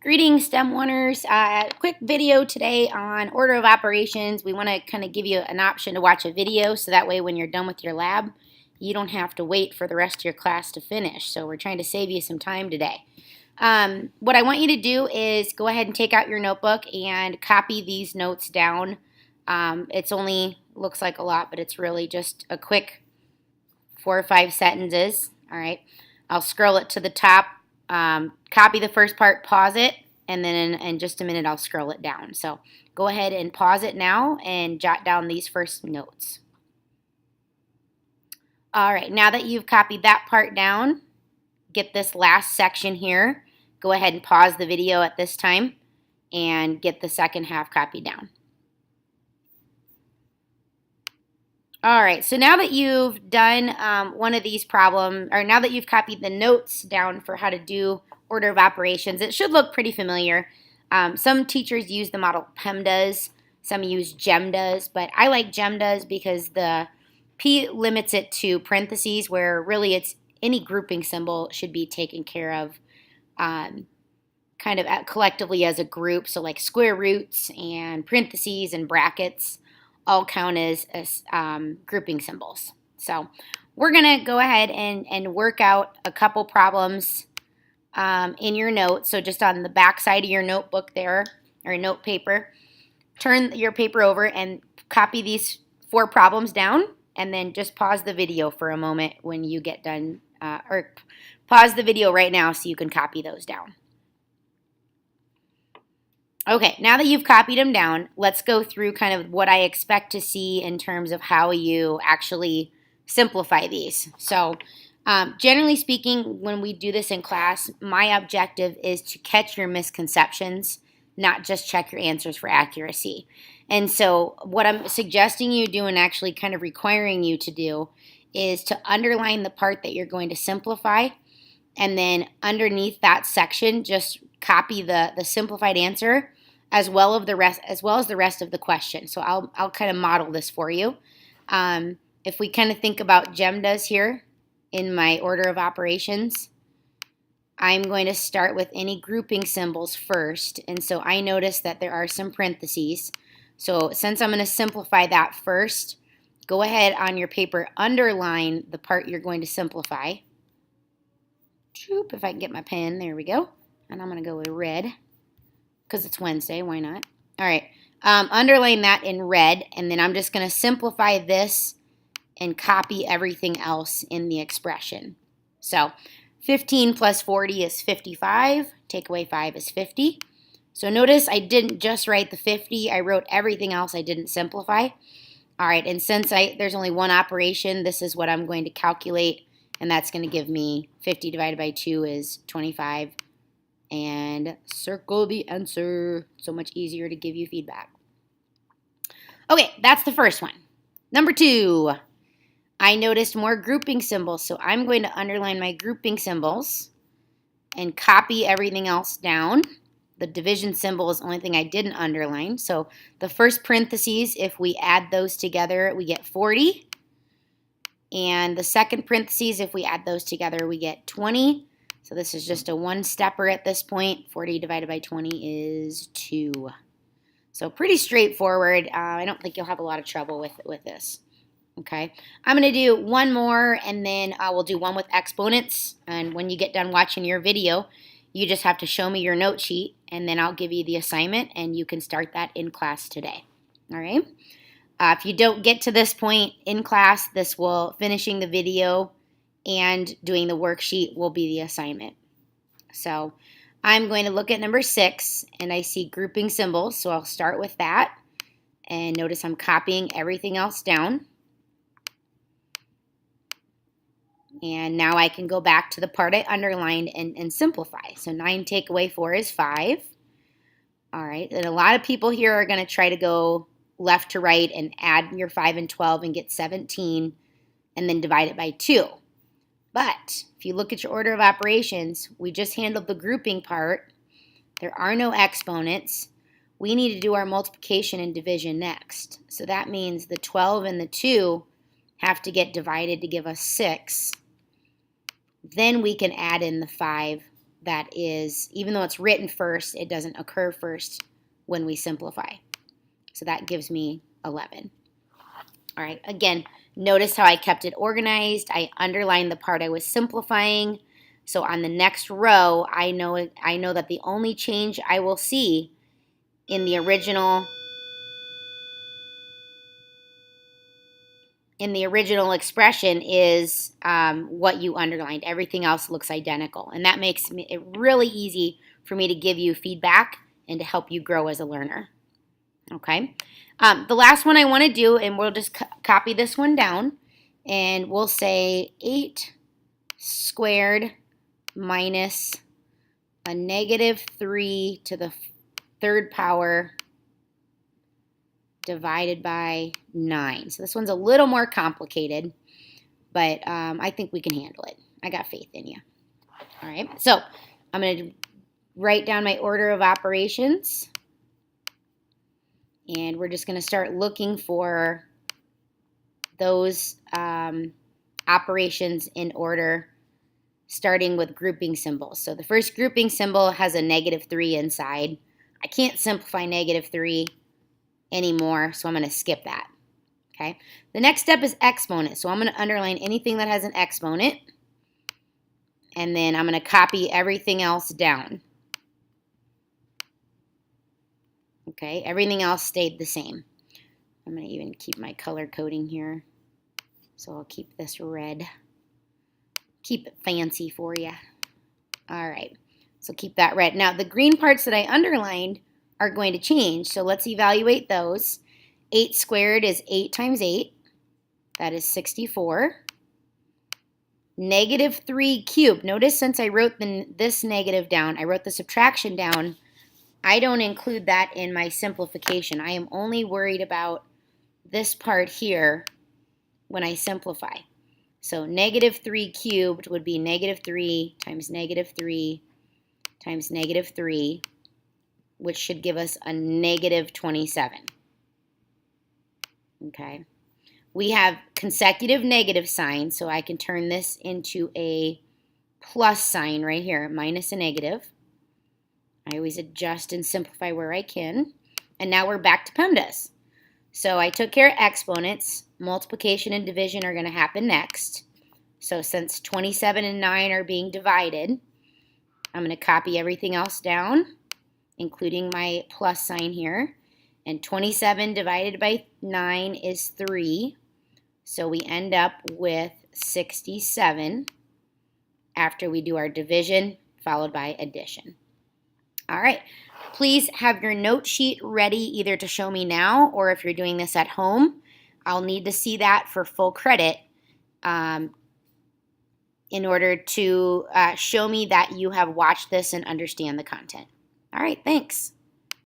Greetings, STEM oneers. Quick video today on order of operations. We want to kind of give you an option to watch a video so that way when you're done with your lab, you don't have to wait for the rest of your class to finish. So we're trying to save you some time today. What I want you to do is go ahead and take out your notebook and copy these notes down. It's only looks like a lot, but it's really just a quick 4 or 5 sentences. All right. I'll scroll it to the top. Copy the first part, pause it, and then in just a minute I'll scroll it down. So go ahead and pause it now and jot down these first notes. All right, now that you've copied that part down, get this last section here. Go ahead and pause the video at this time and get the second half copied down. All right, so now that you've done one of these problems, or now that you've copied the notes down for how to do order of operations, it should look pretty familiar. Some teachers use the model PEMDAS, some use GEMDAS, but I like GEMDAS because the P limits it to parentheses, where really it's any grouping symbol should be taken care of kind of collectively as a group. So like square roots and parentheses and brackets all count as grouping symbols. So we're going to go ahead and work out a couple problems in your notes. So just on the back side of your notebook there, or note paper, turn your paper over and copy these 4 problems down, and then just pause the video for a moment when you get done, or pause the video right now so you can copy those down. Okay, now that you've copied them down, let's go through kind of what I expect to see in terms of how you actually simplify these. So generally speaking, when we do this in class, my objective is to catch your misconceptions, not just check your answers for accuracy. And so what I'm suggesting you do, and actually kind of requiring you to do, is to underline the part that you're going to simplify, and then underneath that section, just copy the simplified answer as well as the rest of the question. So I'll kind of model this for you. If we kind of think about GEMDAS here in my order of operations, I'm going to start with any grouping symbols first. And so I notice that there are some parentheses. So since I'm going to simplify that first, go ahead on your paper, underline the part you're going to simplify. If I can get my pen, there we go. And I'm going to go with red because it's Wednesday, why not? All right, underline that in red, and then I'm just going to simplify this and copy everything else in the expression. So 15 plus 40 is 55. Take away 5 is 50. So notice I didn't just write the 50. I wrote everything else I didn't simplify. All right, and since there's only one operation, this is what I'm going to calculate, and that's going to give me 50 divided by 2 is 25. And circle the answer. So much easier to give you feedback. Okay, that's the first one. Number 2, I noticed more grouping symbols, so I'm going to underline my grouping symbols and copy everything else down. The division symbol is the only thing I didn't underline. So the first parentheses, if we add those together, we get 40. And the second parentheses, if we add those together, we get 20. So this is just a one-stepper at this point. 40 divided by 20 is 2. So pretty straightforward. I don't think you'll have a lot of trouble with this. Okay, I'm going to do one more, and then we'll do one with exponents. And when you get done watching your video, you just have to show me your note sheet, and then I'll give you the assignment, and you can start that in class today. All right? If you don't get to this point in class, finishing the video and doing the worksheet will be the assignment. So I'm going to look at number 6, and I see grouping symbols, so I'll start with that. And notice I'm copying everything else down. And now I can go back to the part I underlined and simplify. So 9 take away 4 is 5. All right, and a lot of people here are going to try to go left to right and add your 5 and 12 and get 17 and then divide it by 2. But if you look at your order of operations, we just handled the grouping part. There are no exponents. We need to do our multiplication and division next. So that means the 12 and the 2 have to get divided to give us 6. Then we can add in the 5 that is, even though it's written first, it doesn't occur first when we simplify. So that gives me 11. All right, again, notice how I kept it organized. I underlined the part I was simplifying. So on the next row, I know that the only change I will see in the original expression is what you underlined. Everything else looks identical. And that makes it really easy for me to give you feedback and to help you grow as a learner. Okay. The last one I want to do, and we'll just copy this one down, and we'll say 8 squared minus a negative 3 to the third power divided by 9. So this one's a little more complicated, but I think we can handle it. I got faith in you. All right, so I'm going to write down my order of operations, and we're just going to start looking for those operations in order, starting with grouping symbols. So the first grouping symbol has a negative 3 inside. I can't simplify negative 3 anymore, so I'm going to skip that. Okay. The next step is exponent. So I'm going to underline anything that has an exponent, and then I'm going to copy everything else down. Okay, everything else stayed the same. I'm going to even keep my color coding here. So I'll keep this red. Keep it fancy for you. All right, so keep that red. Now the green parts that I underlined are going to change, so let's evaluate those. 8 squared is 8 times 8. That is 64. Negative 3 cubed. Notice since I wrote this negative down, I wrote the subtraction down, I don't include that in my simplification. I am only worried about this part here when I simplify. So negative 3 cubed would be negative 3 times negative 3 times negative 3, which should give us a negative 27. Okay. We have consecutive negative signs, so I can turn this into a plus sign right here, minus a negative. I always adjust and simplify where I can. And now we're back to PEMDAS. So I took care of exponents. Multiplication and division are going to happen next. So since 27 and 9 are being divided, I'm going to copy everything else down, including my plus sign here. And 27 divided by 9 is 3. So we end up with 67 after we do our division followed by addition. All right, please have your note sheet ready either to show me now or if you're doing this at home. I'll need to see that for full credit in order to show me that you have watched this and understand the content. All right, thanks.